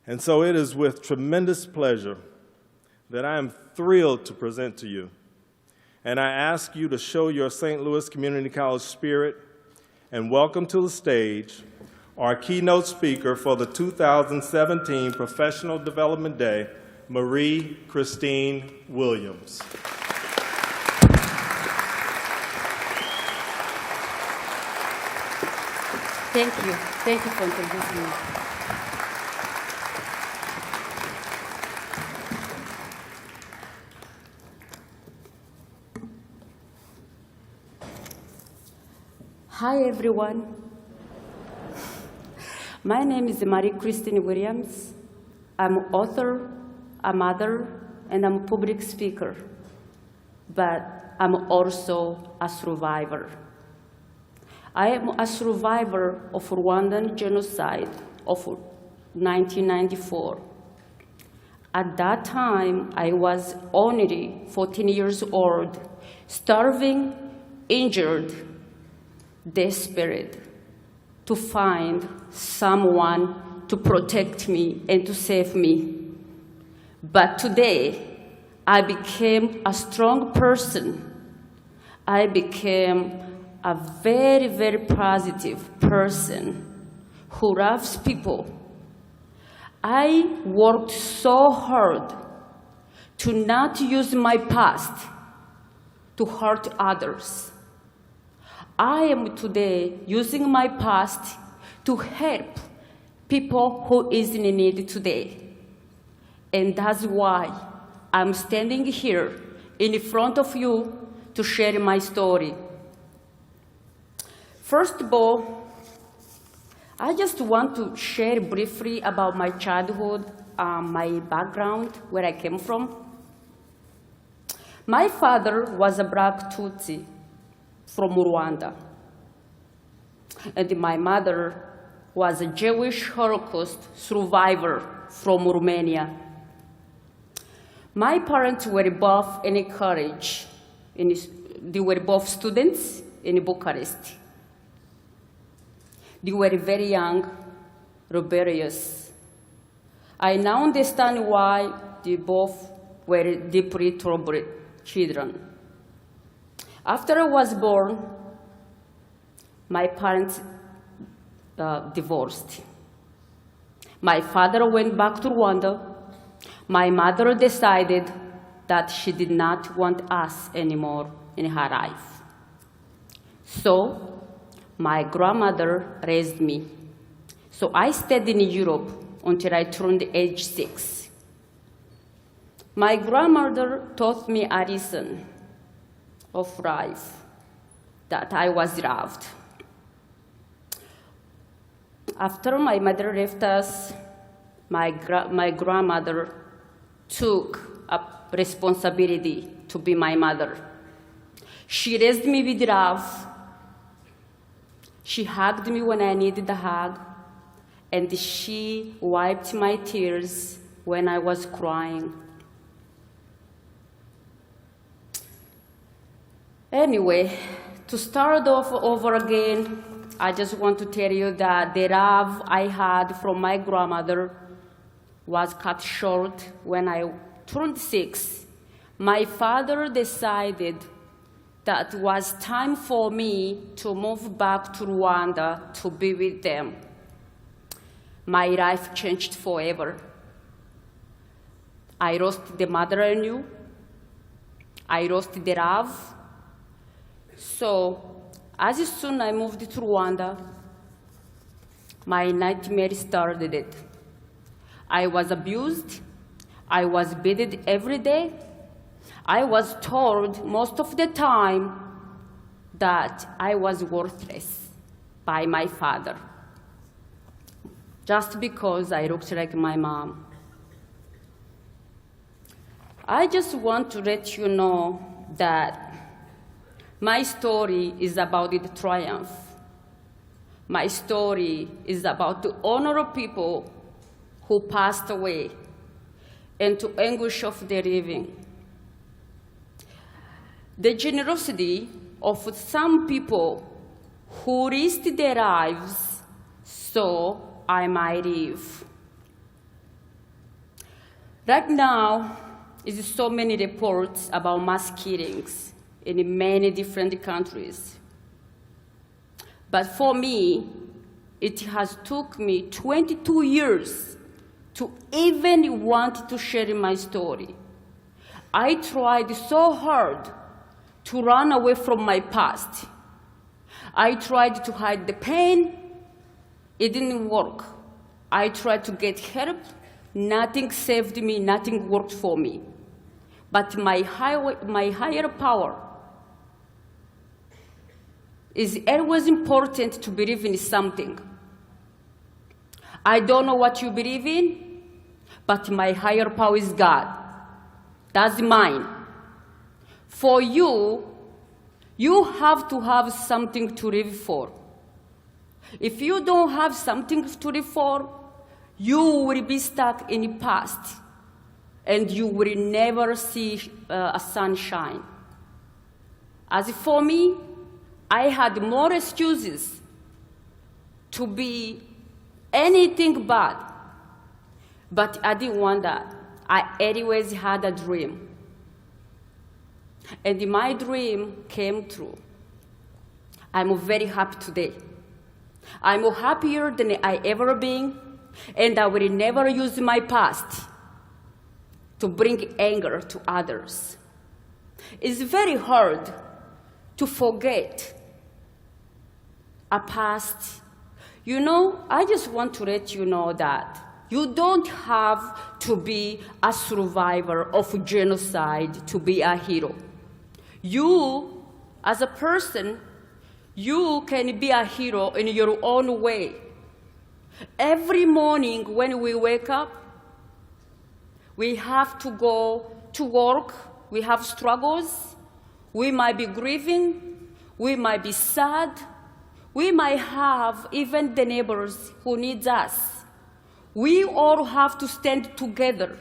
And so it is with tremendous pleasure that I am thrilled to present to you. And I ask you to show your St. Louis Community College spirit and welcome to the stage our keynote speaker for the 2017 Professional Development Day, Marie Christine Williams. Thank you. Thank you for introducing me. Hi, everyone. My name is Marie Christine Williams. I'm an author, a mother, and I'm a public speaker. But I'm also a survivor. I am a survivor of Rwandan genocide of 1994. At that time, I was only 14 years old, starving, injured, desperate to find someone to protect me and to save me. But today, I became a strong person. I became a very, very positive person who loves people. I worked so hard to not use my past to hurt others. I am today using my past to help people who is in need today. And that's why I'm standing here in front of you to share my story. First of all, I just want to share briefly about my childhood, my background, where I came from. My father was a Black Tutsi from Rwanda, and my mother was a Jewish Holocaust survivor from Romania. My parents were both in college. They were both students in Bucharest. They were very young, rebellious. I now understand why they both were deeply troubled children. After I was born, my parents divorced. My father went back to Rwanda. My mother decided that she did not want us anymore in her life. So my grandmother raised me. So I stayed in Europe until I turned age 6. My grandmother taught me a lesson of life, that I was loved. After my mother left us, my grandmother took up responsibility to be my mother. She raised me with love. She hugged me when I needed a hug, and she wiped my tears when I was crying. Anyway, to start off over again, I just want to tell you that the love I had from my grandmother was cut short when I turned 6. My father decided that it was time for me to move back to Rwanda to be with them. My life changed forever. I lost the mother I knew. I lost the love. So, as soon as I moved to Rwanda, my nightmare started. I was abused. I was beaten every day. I was told most of the time that I was worthless by my father, just because I looked like my mom. I just want to let you know that my story is about the triumph. My story is about to honor people who passed away and to anguish of the living. The generosity of some people who risked their lives so I might live. Right now, is so many reports about mass killings in many different countries. But for me, it has took me 22 years to even want to share my story. I tried so hard to run away from my past. I tried to hide the pain. It didn't work. I tried to get help. Nothing saved me, nothing worked for me. But my higher power is always important to believe in something. I don't know what you believe in, but my higher power is God. That's mine. For you, you have to have something to live for. If you don't have something to live for, you will be stuck in the past, and you will never see a sunshine. As for me, I had more excuses to be anything bad, but I didn't want that. I always had a dream, and my dream came true. I'm very happy today. I'm happier than I ever been, and I will never use my past to bring anger to others. It's very hard to forget a past. You know, I just want to let you know that you don't have to be a survivor of genocide to be a hero. You, as a person, you can be a hero in your own way. Every morning when we wake up, we have to go to work. We have struggles. We might be grieving. We might be sad. We might have even the neighbors who need us. We all have to stand together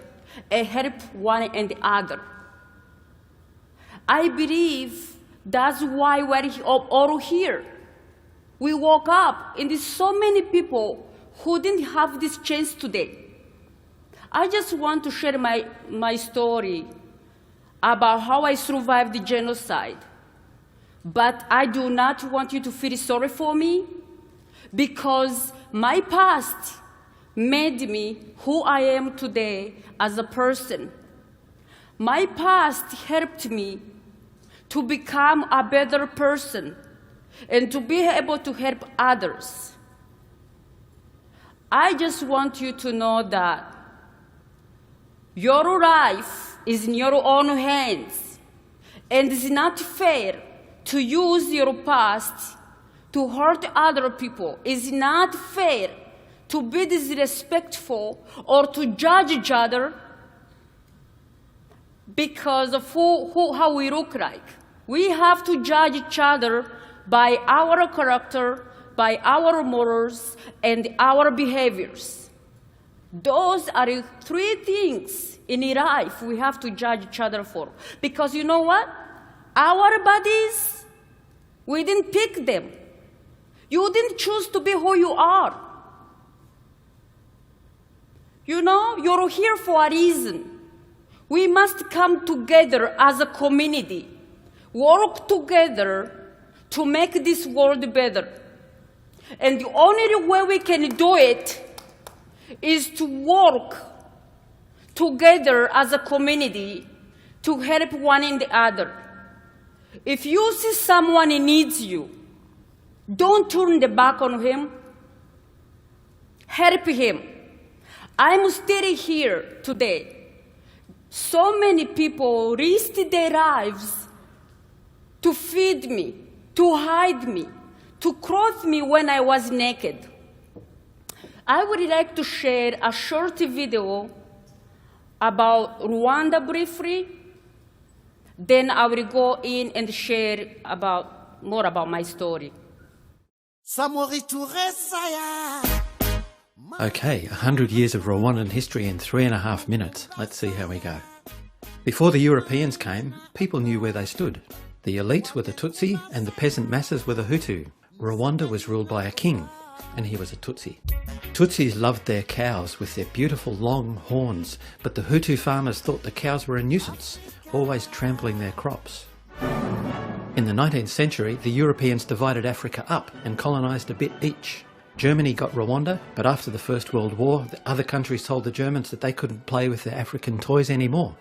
and help one and the other. I believe that's why we're all here. We woke up, and there's so many people who didn't have this chance today. I just want to share my story about how I survived the genocide. But I do not want you to feel sorry for me, because my past made me who I am today as a person. My past helped me to become a better person and to be able to help others. I just want you to know that your life is in your own hands, and it's not fair to use your past to hurt other people. It's not fair to be disrespectful or to judge each other because of how we look like. We have to judge each other by our character, by our morals, and our behaviors. Those are the three things in life we have to judge each other for. Because you know what? Our bodies, we didn't pick them. You didn't choose to be who you are. You know, you're here for a reason. We must come together as a community, work together to make this world better. And the only way we can do it is to work together as a community to help one and the other. If you see someone who needs you, don't turn the back on him. Help him. I'm still here today. So many people risked their lives to feed me, to hide me, to clothe me when I was naked. I would like to share a short video about Rwanda briefly. Then I will go in and share more about my story. Okay, 100 years of Rwandan history in 3.5 minutes. Let's see how we go. Before the Europeans came, people knew where they stood. The elites were the Tutsi and the peasant masses were the Hutu. Rwanda was ruled by a king. and he was a Tutsi. Tutsis loved their cows with their beautiful long horns, but the Hutu farmers thought the cows were a nuisance, always trampling their crops. In the 19th century, the Europeans divided Africa up and colonised a bit each. Germany got Rwanda, but after the First World War, the other countries told the Germans that they couldn't play with their African toys anymore,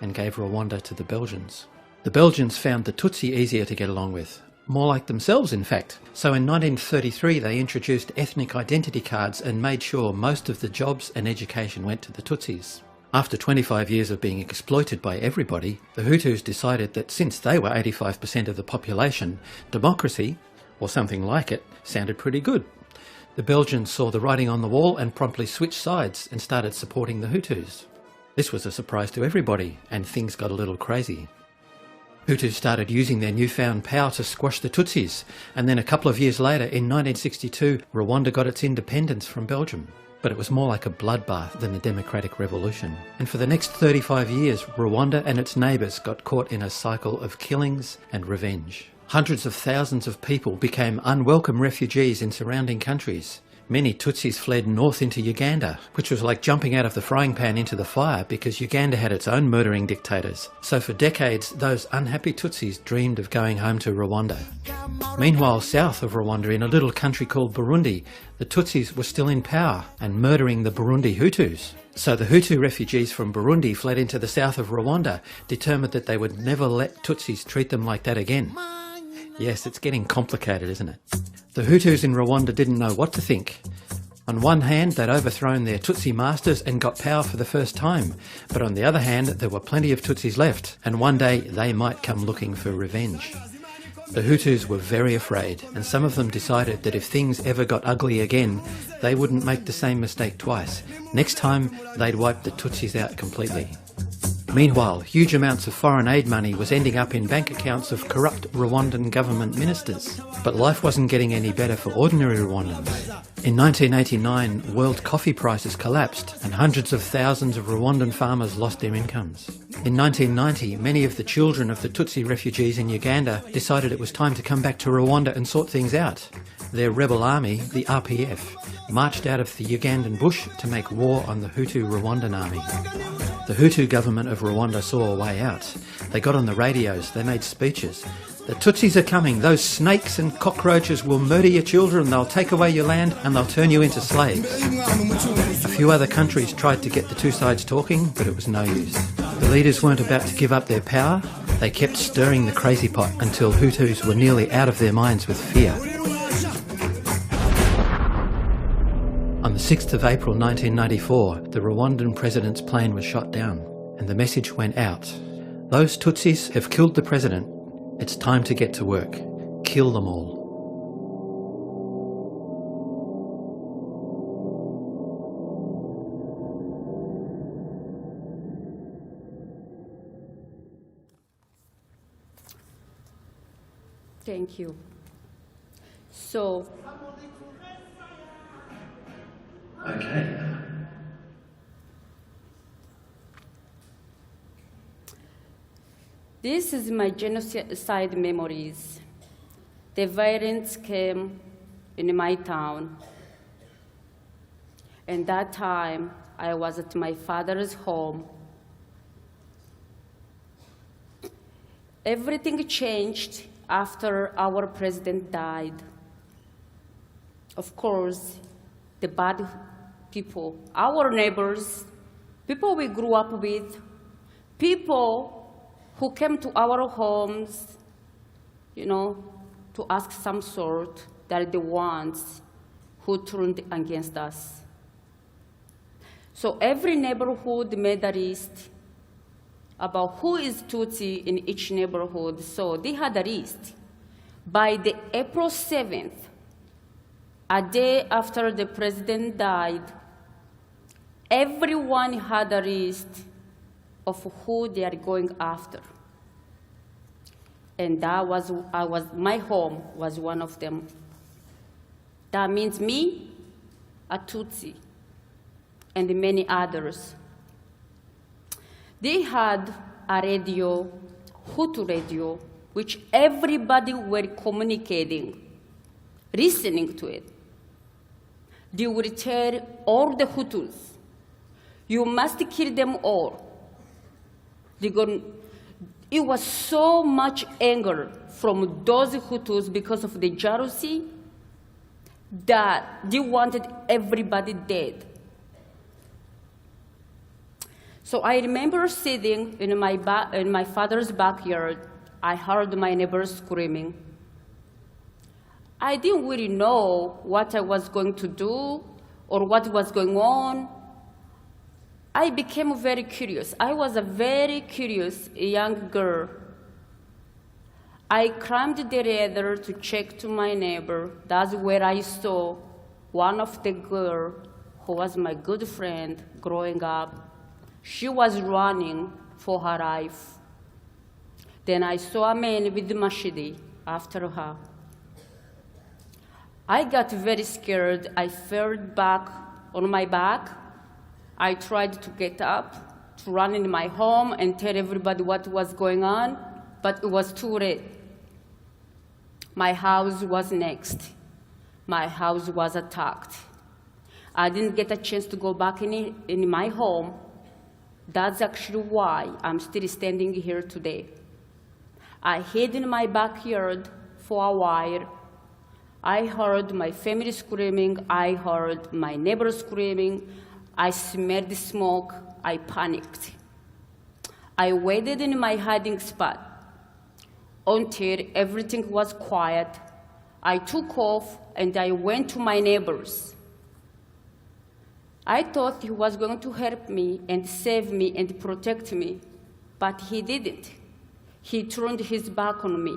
and gave Rwanda to the Belgians. The Belgians found the Tutsi easier to get along with, more like themselves in fact. So in 1933 they introduced ethnic identity cards and made sure most of the jobs and education went to the Tutsis. After 25 years of being exploited by everybody, the Hutus decided that since they were 85% of the population, democracy, or something like it, sounded pretty good. The Belgians saw the writing on the wall and promptly switched sides and started supporting the Hutus. This was a surprise to everybody, and things got a little crazy. Hutus started using their newfound power to squash the Tutsis, and then a couple of years later, in 1962, Rwanda got its independence from Belgium. But it was more like a bloodbath than a democratic revolution. And for the next 35 years, Rwanda and its neighbours got caught in a cycle of killings and revenge. Hundreds of thousands of people became unwelcome refugees in surrounding countries. Many Tutsis fled north into Uganda, which was like jumping out of the frying pan into the fire because Uganda had its own murdering dictators. So for decades, those unhappy Tutsis dreamed of going home to Rwanda. Meanwhile, south of Rwanda, in a little country called Burundi, the Tutsis were still in power and murdering the Burundi Hutus. So the Hutu refugees from Burundi fled into the south of Rwanda, determined that they would never let Tutsis treat them like that again. Yes, it's getting complicated, isn't it? The Hutus in Rwanda didn't know what to think. On one hand, they'd overthrown their Tutsi masters and got power for the first time, but on the other hand, there were plenty of Tutsis left, and one day they might come looking for revenge. The Hutus were very afraid, and some of them decided that if things ever got ugly again, they wouldn't make the same mistake twice. Next time, they'd wipe the Tutsis out completely. Meanwhile, huge amounts of foreign aid money was ending up in bank accounts of corrupt Rwandan government ministers. But life wasn't getting any better for ordinary Rwandans. In 1989, world coffee prices collapsed and hundreds of thousands of Rwandan farmers lost their incomes. In 1990, many of the children of the Tutsi refugees in Uganda decided it was time to come back to Rwanda and sort things out. Their rebel army, the RPF, marched out of the Ugandan bush to make war on the Hutu Rwandan army. The Hutu government of Rwanda saw a way out. They got on the radios, they made speeches. The Tutsis are coming, those snakes and cockroaches will murder your children, they'll take away your land and they'll turn you into slaves. A few other countries tried to get the two sides talking, but it was no use. The leaders weren't about to give up their power, they kept stirring the crazy pot until Hutus were nearly out of their minds with fear. On the 6th of April 1994, the Rwandan president's plane was shot down, and the message went out. Those Tutsis have killed the president. It's time to get to work. Kill them all. Thank you. So, Okay. this is my genocide memories. The violence came in my town. And that time, I was at my father's home. Everything changed after our president died. Of course, the bad people, our neighbors, people we grew up with, people who came to our homes, to ask some sort, they're the ones who turned against us. So every neighborhood made a list about who is Tutsi in each neighborhood. So they had a list. By the April 7th, a day after the president died, everyone had a list of who they are going after. And my home was one of them. That means me, a Tutsi, and many others. They had a radio, Hutu radio, which everybody were communicating, listening to it. they would tell all the Hutus, you must kill them all. It was so much anger from those Hutus because of the jealousy that they wanted everybody dead. So I remember sitting in my father's backyard. I heard my neighbors screaming. I didn't really know what I was going to do or what was going on. I became very curious. I was a very curious young girl. I climbed the ladder to check to my neighbor. That's where I saw one of the girls who was my good friend growing up. She was running for her life. Then I saw a man with a machete after her. I got very scared. I fell back on my back. I tried to get up, to run in my home and tell everybody what was going on, but it was too late. My house was next. My house was attacked. I didn't get a chance to go back in my home. That's actually why I'm still standing here today. I hid in my backyard for a while. I heard my family screaming. I heard my neighbors screaming. I smelled the smoke. I panicked. I waited in my hiding spot until everything was quiet. I took off and I went to my neighbors. I thought he was going to help me and save me and protect me, but he didn't. He turned his back on me.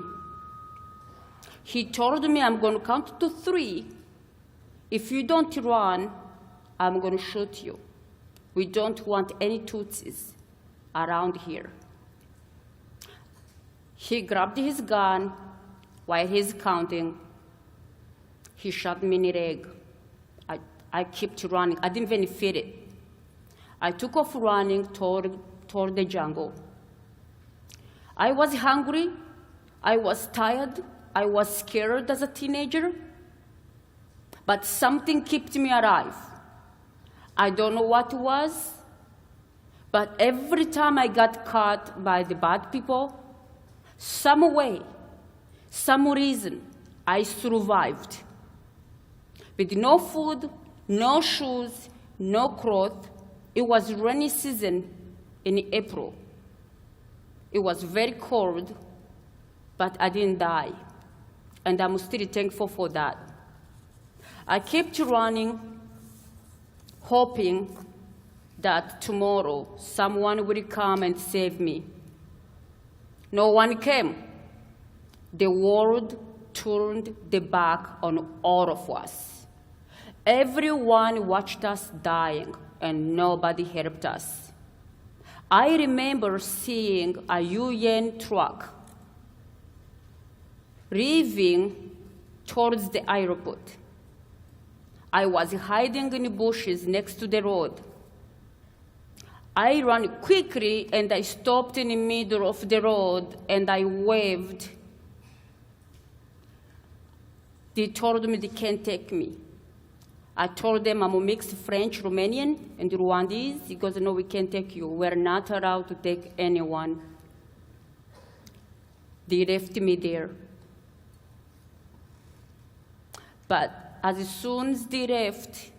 He told me, I'm going to count to 3. If you don't run, I'm going to shoot you. We don't want any Tutsis around here. He grabbed his gun while he's counting. He shot me in the leg. I kept running. I didn't even feel it. I took off running toward the jungle. I was hungry. I was tired. I was scared as a teenager. But something kept me alive. I don't know what it was, but every time I got caught by the bad people, some way, some reason, I survived. With no food, no shoes, no clothes. It was rainy season in April. It was very cold, but I didn't die. And I'm still thankful for that. I kept running, hoping that tomorrow someone would come and save me. No one came. The world turned their back on all of us. Everyone watched us dying, and nobody helped us. I remember seeing a UN truck leaving towards the airport. I was hiding in the bushes next to the road. I ran quickly, and I stopped in the middle of the road, and I waved. They told me they can't take me. I told them I'm a mixed French, Romanian, and Rwandese. He goes, no, we can't take you. We're not allowed to take anyone. They left me there. But as soon as they left,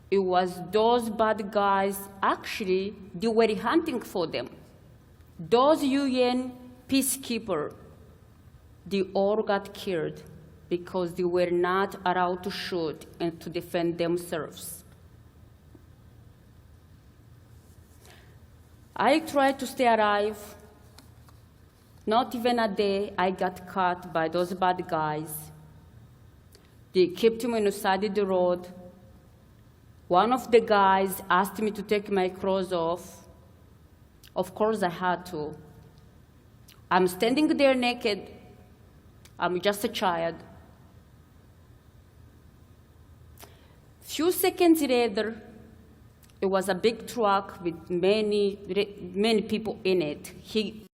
it was those bad guys, actually, they were hunting for them. Those UN peacekeepers, they all got killed because they were not allowed to shoot and to defend themselves. I tried to stay alive. Not even a day I got caught by those bad guys. They kept me on the side of the road. One of the guys asked me to take my clothes off. Of course I had to. I'm standing there naked. I'm just a child. Few seconds later, it was a big truck with many people in it. He